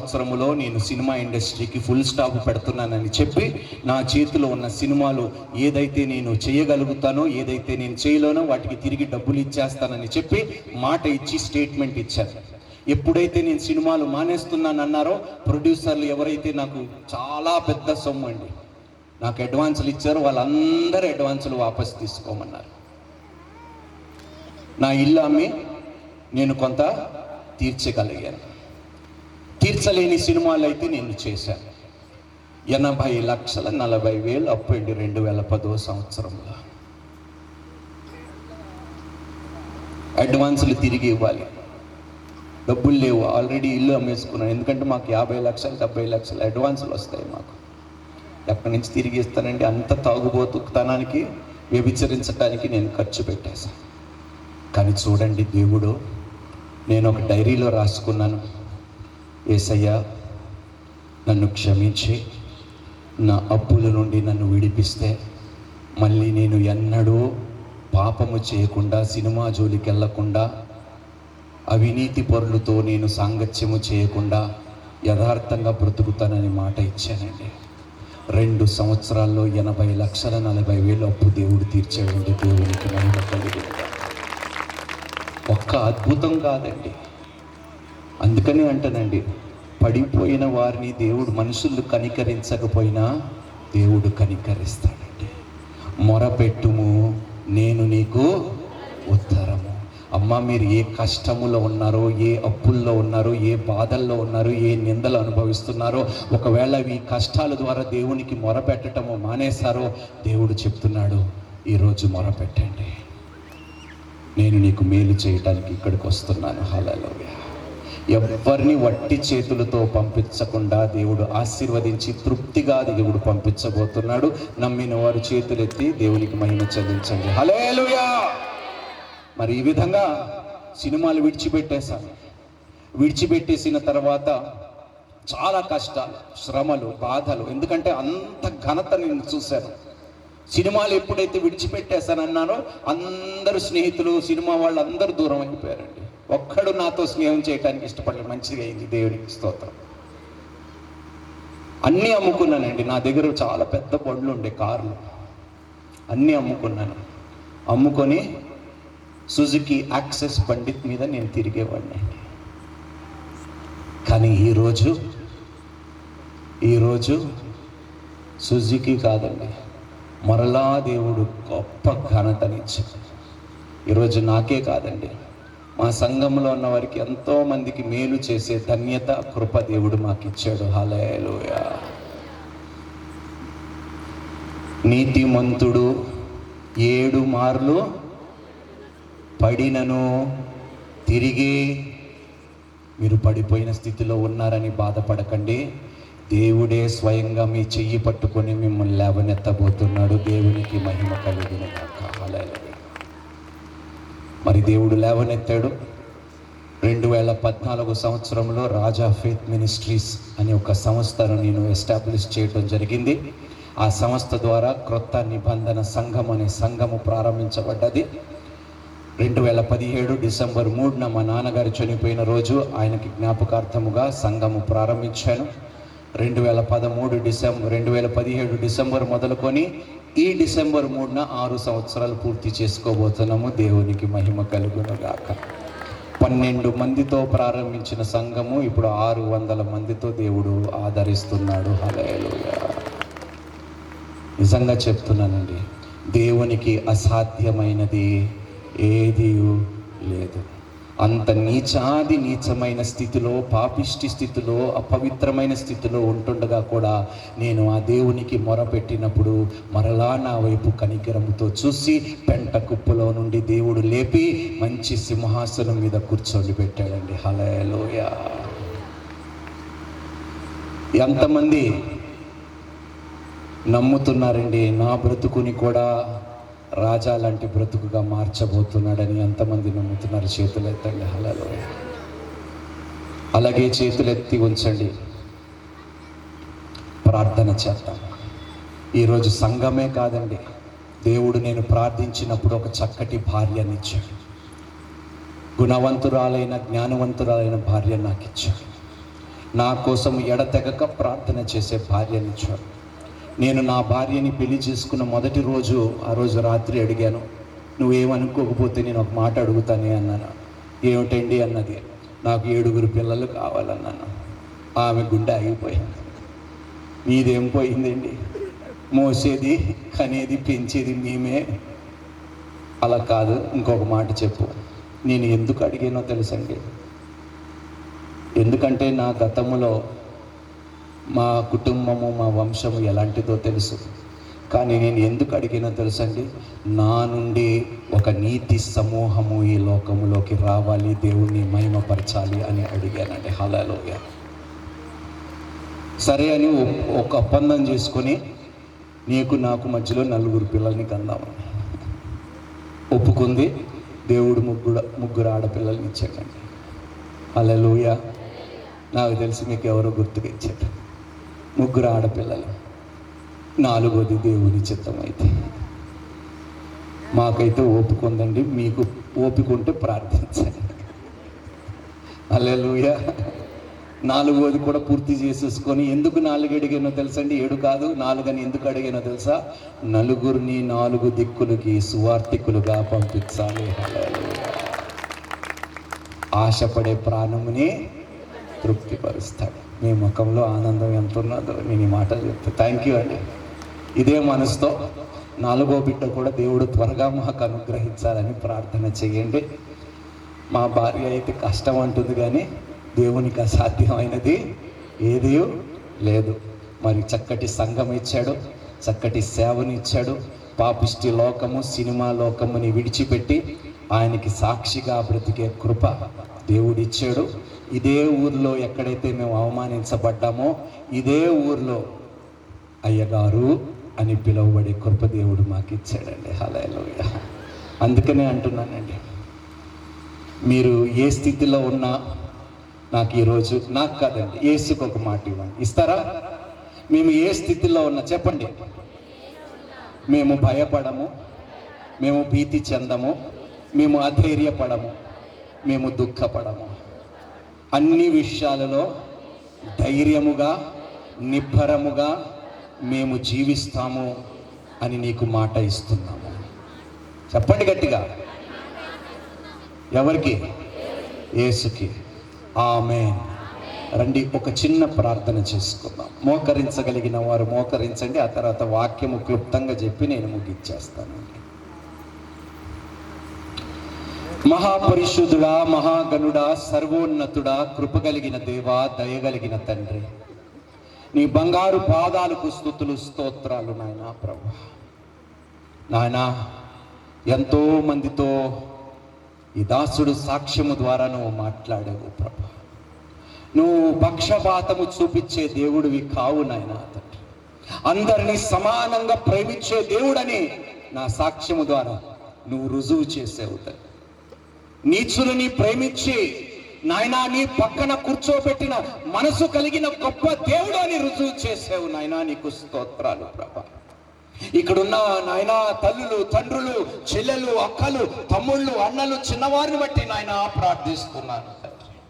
సంవత్సరములో నేను సినిమా ఇండస్ట్రీకి full stop పెడుతున్నానని చెప్పి నా చేతిలో ఉన్న సినిమాలు ఏదైతే నేను చేయగలుగుతానో, ఏదైతే నేను చేయలేనో వాటికి తిరిగి డబ్బులు ఇచ్చేస్తానని చెప్పి మాట ఇచ్చి స్టేట్మెంట్ ఇచ్చారు. ఎప్పుడైతే నేను సినిమాలు మానేస్తున్నానన్నారో ప్రొడ్యూసర్లు ఎవరైతే నాకు చాలా పెద్ద సొమ్ము అండి నాకు అడ్వాన్సులు ఇచ్చారో వాళ్ళందరూ అడ్వాన్సులు వాపస్ తీసుకోమన్నారు. నా ఇల్లు అమ్మి నేను కొంత తీర్చగలిగాను. తీర్చలేని సినిమాలు అయితే నేను చేశాను. 80,40,000 అప్పు అండి 2010 సంవత్సరంలో. అడ్వాన్సులు తిరిగి ఇవ్వాలి, డబ్బులు లేవు, ఆల్రెడీ ఇల్లు అమ్మేసుకున్నాను. ఎందుకంటే మాకు 50 లక్షలు 70 లక్షలు అడ్వాన్సులు వస్తాయి. మాకు ఎక్కడి నుంచి తిరిగి ఇస్తానండి? అంత తాగుబోతుతనానికి వ్యభిచరించడానికి నేను ఖర్చు పెట్టేశాను. కానీ చూడండి, దేవుడు, నేను ఒక డైరీలో రాసుకున్నాను, యేసయ్య నన్ను క్షమించి నా అప్పుల నుండి నన్ను విడిపిస్తే మళ్ళీ నేను ఎన్నడూ పాపము చేయకుండా, సినిమా జోలికి వెళ్ళకుండా, అవినీతి పరులతో నేను సాంగత్యము చేయకుండా యథార్థంగా బ్రతుకుతానని మాట ఇచ్చానండి. 2 సంవత్సరాల్లో 80,40,000 అప్పు దేవుడు తీర్చాడండి. దేవునికి మహిమ కలుగునుగాక. ఒక్క అద్భుతం కాదండి. అందుకని అంటానండి, పడిపోయిన వారిని దేవుడు, మనుషులు కనికరించకపోయినా దేవుడు కనికరిస్తాడండి. మొరపెట్టుము, నేను నీకు ఉత్తరము. అమ్మ, మీరు ఏ కష్టములో ఉన్నారో, ఏ అప్పుల్లో ఉన్నారో, ఏ బాధల్లో ఉన్నారో, ఏ నిందలు అనుభవిస్తున్నారో, ఒకవేళ ఈ కష్టాల ద్వారా దేవునికి మొరపెట్టడము మానేశారో, దేవుడు చెప్తున్నాడు, ఈరోజు మొరపెట్టండి, నేను నీకు మేలు చేయడానికి ఇక్కడికి వస్తున్నాను. హల్లెలూయా. ఎవరిని వట్టి చేతులతో పంపించకుండా దేవుడు ఆశీర్వదించి తృప్తిగా దేవుడు పంపించబోతున్నాడు. నమ్మిన వారు చేతులెత్తి దేవునికి మహిమ చెల్లించండి. హల్లెలూయా. మరి ఈ విధంగా సినిమాలు విడిచిపెట్టేశాను. విడిచిపెట్టేసిన తర్వాత చాలా కష్టాలు, శ్రమలు, బాధలు. ఎందుకంటే అంత ఘనత నేను చూశాను. సినిమాలు ఎప్పుడైతే విడిచిపెట్టేశానన్నానో అందరూ స్నేహితులు, సినిమా వాళ్ళు అందరూ దూరం అయిపోయారండి. ఒక్కడు నాతో స్నేహం చేయడానికి ఇష్టపడలేదు. మంచిగా అయింది, దేవునికి స్తోత్రం. అన్నీ అమ్ముకున్నానండి. నా దగ్గర చాలా పెద్ద బండ్లు ఉండే, కార్లు అన్నీ అమ్ముకున్నాను. అమ్ముకొని సుజుకి యాక్సెస్ బండి మీద నేను తిరిగేవాడిని. కానీ ఈరోజు సుజుకి కాదండి, మరలా దేవుడు గొప్ప ఘనతనిచ్చాడు. ఈరోజు నాకే కాదండి, మా సంఘంలో ఉన్న వారికి ఎంతోమందికి మేలు చేసే ధన్యత, కృప దేవుడు మాకు ఇచ్చాడు. హల్లెలూయా. నీతిమంతుడు 7 మార్లు పడినను తిరిగి, మీరు పడిపోయిన స్థితిలో ఉన్నారని బాధపడకండి. దేవుడే స్వయంగా మీ చెయ్యి పట్టుకొని మిమ్మల్ని లేవనెత్తబోతున్నాడు. దేవునికి మహిమ కలుగునుగాక. హల్లెలూయా. మరి దేవుడు లేవనెత్తాడు. 2014 సంవత్సరంలో రాజా ఫెయిత్ మినిస్ట్రీస్ అనే ఒక సంస్థను నేను ఎస్టాబ్లిష్ చేయడం జరిగింది. ఆ సంస్థ ద్వారా క్రొత్త నిబంధన సంఘం అనే సంఘము ప్రారంభించబడ్డది. 2017 డిసెంబర్ 3న మా నాన్నగారు చనిపోయిన రోజు ఆయనకి జ్ఞాపకార్థముగా సంఘము ప్రారంభించాను. 2017 డిసెంబర్ మొదలుకొని ఈ డిసెంబర్ 3న 6 సంవత్సరాలు పూర్తి చేసుకోబోతున్నాము. దేవునికి మహిమ కలుగునుగాక. 12 మందితో ప్రారంభించిన సంఘము ఇప్పుడు 600 మందితో దేవుడు ఆదరిస్తున్నాడు. హల్లెలూయా. నిజంగా చెప్తున్నానండి, దేవునికి అసాధ్యమైనది ఏదీ లేదు. అంత నీచమైన స్థితిలో, పాపిష్టి స్థితిలో, అపవిత్రమైన స్థితిలో ఉంటుండగా కూడా నేను ఆ దేవునికి మొరపెట్టినప్పుడు మరలా నా వైపు కనికరముతో చూసి పెంట కుప్పలో నుండి దేవుడు లేపి మంచి సింహాసనం మీద కూర్చొని పెట్టాడండి. హల్లెలూయా. ఎంతమంది నమ్ముతున్నారండి నా బ్రతుకుని కూడా రాజా లాంటి బ్రతుకుగా మార్చబోతున్నాడని? ఎంతమంది నమ్ముతున్నారు? చేతులు ఎత్తండి. హల్లెలూయా. అలాగే చేతులెత్తి ఉంచండి, ప్రార్థన చేద్దాం. ఈరోజు సంఘమే కాదండి, దేవుడు నేను ప్రార్థించినప్పుడు ఒక చక్కటి భార్యనిచ్చాడు. గుణవంతురాలైన, జ్ఞానవంతురాలైన భార్య నాకు ఇచ్చాడు. నా కోసం ఎడతెగక ప్రార్థన చేసే భార్యనిచ్చారు. నేను నా భార్యని పెళ్లి చేసుకున్న మొదటి రోజు, ఆ రోజు రాత్రి అడిగాను, నువ్వేమనుకోకపోతే నేను ఒక మాట అడుగుతానే అన్నాను. ఏమిటండి అన్నది. నాకు 7 పిల్లలు కావాలన్నాను. ఆమె గుండె ఆగిపోయింది. మీదేం పోయిందండి, మోసేది కనేది పెంచేది మేమే. అలా కాదు, ఇంకొక మాట చెప్పు. నేను ఎందుకు అడిగానో తెలుసండి. ఎందుకంటే నా గతంలో మా కుటుంబము, మా వంశము ఎలాంటిదో తెలుసు. కానీ నేను ఎందుకు అడిగినో తెలుసండి, నా నుండి ఒక నీతి సమూహము ఈ లోకములోకి రావాలి, దేవుణ్ణి మహిమపరచాలి అని అడిగానండి. హల్లెలూయా. సరే అని ఒక ఒప్పందం చేసుకొని, నీకు నాకు మధ్యలో 4 పిల్లల్ని కందామని ఒప్పుకుంది. దేవుడు ముగ్గురు ఆడపిల్లల్ని ఇచ్చాడండి. హల్లెలూయా. నాకు తెలిసి మీకు ఎవరో గుర్తుగా ఇచ్చాడు. 3 ఆడపిల్లలు, 4వది దేవుని చిత్తం. అయితే మాకైతే ఓపికందండి, మీకు ఓపికంటే ప్రార్థించండి. హల్లెలూయా. 4వది కూడా పూర్తి చేసేసుకొని, ఎందుకు 4 అడిగానో తెలుసండి, 7 కాదు 4 అని ఎందుకు అడిగానో తెలుసా? నలుగురిని 4 దిక్కులకి సువార్థికులుగా పంపించాలి. హల్లెలూయా. ఆశపడే ప్రాణముని తృప్తిపరుస్తాడు. మీ ముఖంలో ఆనందం ఎంత ఉన్నదో నేను ఈ మాటలు చెప్తాను. థ్యాంక్ యూ అండి. ఇదే మనసుతో 4వ బిడ్డ కూడా దేవుడు త్వరగా మాకు అనుగ్రహించాలని ప్రార్థన చేయండి. మా భార్య అయితే కష్టం అంటుంది, కానీ దేవునికి అసాధ్యమైనది ఏదీ లేదు. మరి చక్కటి సంఘం ఇచ్చాడు, చక్కటి సేవని ఇచ్చాడు. పాపిష్టి లోకము, సినిమా లోకముని విడిచిపెట్టి ఆయనకి సాక్షిగా బ్రతికే కృప దేవుడిచ్చాడు. ఇదే ఊర్లో ఎక్కడైతే మేము అవమానించబడ్డామో, ఇదే ఊర్లో అయ్యగారు అని పిలువబడే కృప దేవుడు మాకు ఇచ్చాడండి. హల్లెలూయా. అందుకనే అంటున్నానండి, మీరు ఏ స్థితిలో ఉన్నా నాకు ఈరోజు, నాకు కాదండి, యేసుకు ఒక మాట ఇవ్వండి. ఇస్తారా? మేము ఏ స్థితిలో ఉన్నా చెప్పండి. మేము భయపడము, మేము భీతి చెందము, మేము అధైర్యపడము, మేము దుఃఖపడము. అన్ని విషయాలలో ధైర్యముగా, నిబ్బరముగా మేము జీవిస్తాము అని నీకు మాట ఇస్తున్నాము. చెప్పండి గట్టిగా. ఎవరికి? యేసుకి. ఆమేన్. రండి, ఒక చిన్న ప్రార్థన చేసుకుందాం. మోకరించగలిగిన వారు మోకరించండి. ఆ తర్వాత వాక్యము క్లుప్తంగా చెప్పి నేను ముగించేస్తానండి. మహాపరిశుద్ధుడా, మహాగణుడా, సర్వోన్నతుడా, కృపగలిగిన దేవా, దయగలిగిన తండ్రి, నీ బంగారు పాదాలకు స్తుతులు, స్తోత్రాలు నాయనా. ప్రభు నాయనా, ఎంతో మందితో ఈ దాసుడు సాక్ష్యము ద్వారా నువ్వు మాట్లాడావు ప్రభు. నువ్వు పక్షపాతము చూపించే దేవుడివి కావు నాయనా తండ్రి. అందరినీ సమానంగా ప్రేమించే దేవుడని నా సాక్ష్యము ద్వారా నువ్వు రుజువు చేసేవు తండ్రి. నీచులని ప్రేమించి నాయనా నీ పక్కన కూర్చోబెట్టిన మనసు కలిగిన గొప్ప దేవుడు అని రుజువు చేసావు నాయనా. నీకు స్తోత్రాలు ప్రభా. ఇక్కడున్న నాయనా తల్లులు, తండ్రులు, చెల్లెలు, అక్కలు, తమ్ముళ్ళు, అన్నలు, చిన్నవారిని బట్టి నాయనా ప్రార్థిస్తున్నాను.